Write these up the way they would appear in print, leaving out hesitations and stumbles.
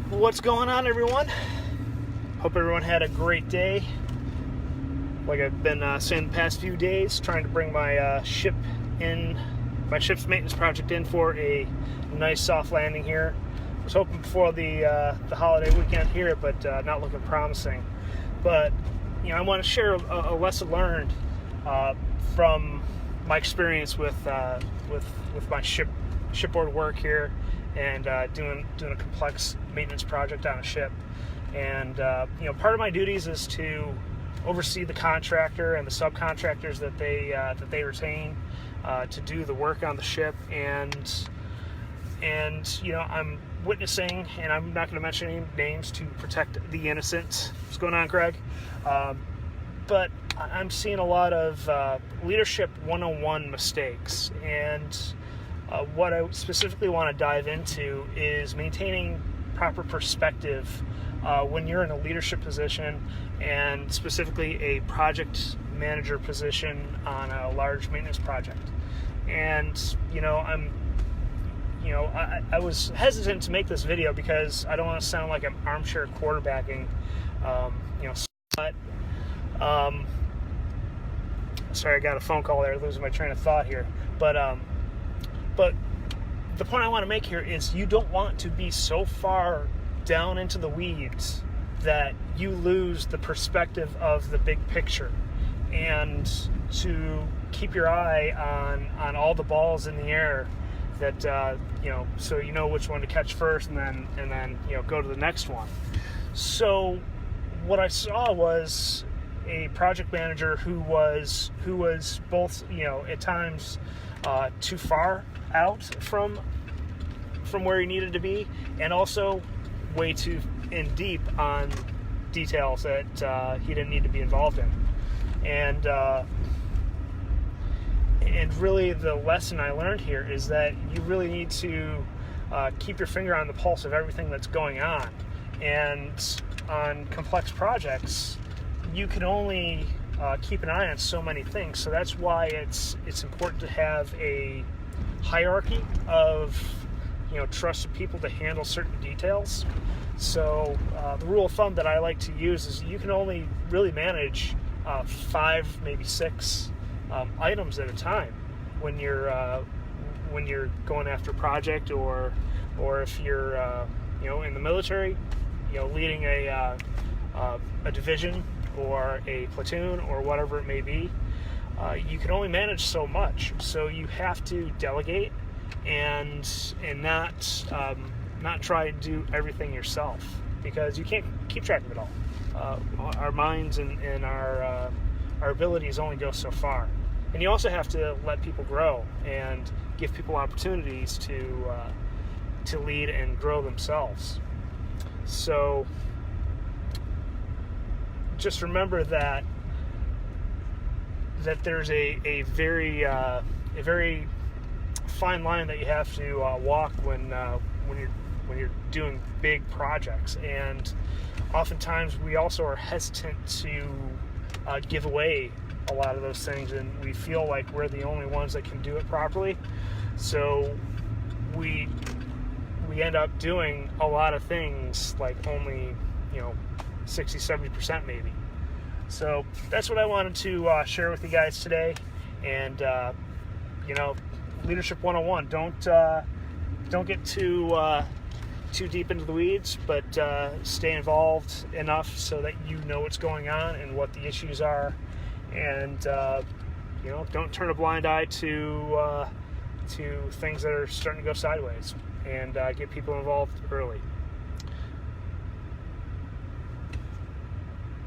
What's going on, everyone? Hope everyone had a great day. Like I've been saying the past few days, trying to bring my ship's maintenance project in for a nice soft landing here. I was hoping before the holiday weekend here, but not looking promising. But I want to share a lesson learned from my experience with my shipboard work here, and doing a complex maintenance project on a ship. And part of my duties is to oversee the contractor and the subcontractors that they retain to do the work on the ship. And I'm witnessing, and I'm not going to mention any names to protect the innocent. What's going on, Greg? But I'm seeing a lot of leadership 101 mistakes, and what I specifically want to dive into is maintaining proper perspective when you're in a leadership position, and specifically a project manager position on a large maintenance project. And I was hesitant to make this video because I don't want to sound like I'm armchair quarterbacking, but sorry, I got a phone call there, losing my train of thought here. But the point I want to make here is you don't want to be so far down into the weeds that you lose the perspective of the big picture, and to keep your eye on all the balls in the air that so you know which one to catch first, and then go to the next one. So what I saw was a project manager who was both at times too far out from where he needed to be, and also way too in deep on details that he didn't need to be involved in. And really the lesson I learned here is that you really need to keep your finger on the pulse of everything that's going on. And on complex projects, you can only keep an eye on so many things. So that's why it's important to have a hierarchy of trusted people to handle certain details. So the rule of thumb that I like to use is you can only really manage 5, maybe 6 items at a time when you're going after a project, or if you're in the military, leading a division or a platoon or whatever it may be. You can only manage so much, so you have to delegate and not try to do everything yourself, because you can't keep track of it all. Our minds and our abilities only go so far, and you also have to let people grow and give people opportunities to lead and grow themselves. So just remember that there's a very fine line that you have to walk when you're doing big projects. And oftentimes we also are hesitant to give away a lot of those things, and we feel like we're the only ones that can do it properly. So we end up doing a lot of things like only 60-70% maybe. So that's what I wanted to share with you guys today. And leadership 101, don't get too deep into the weeds, but stay involved enough so that you know what's going on and what the issues are, and don't turn a blind eye to things that are starting to go sideways, and get people involved early.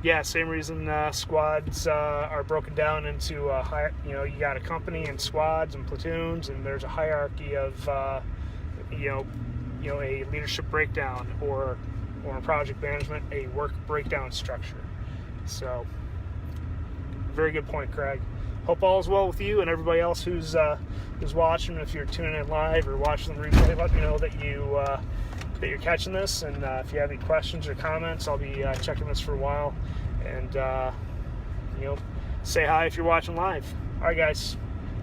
Yeah, same reason squads are broken down into you got a company and squads and platoons, and there's a hierarchy of a leadership breakdown, or in project management, a work breakdown structure. So very good point, Craig. Hope all is well with you and everybody else who's watching. If you're tuning in live or watching the replay, let me know that you're catching this, and if you have any questions or comments, I'll be checking this for a while, and say hi if you're watching live. All right, guys,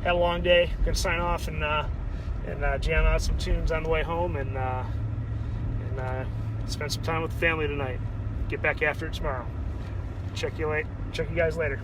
had a long day. Gonna sign off and jam out some tunes on the way home, and Spend some time with the family tonight. Get back after it tomorrow. Check you guys later.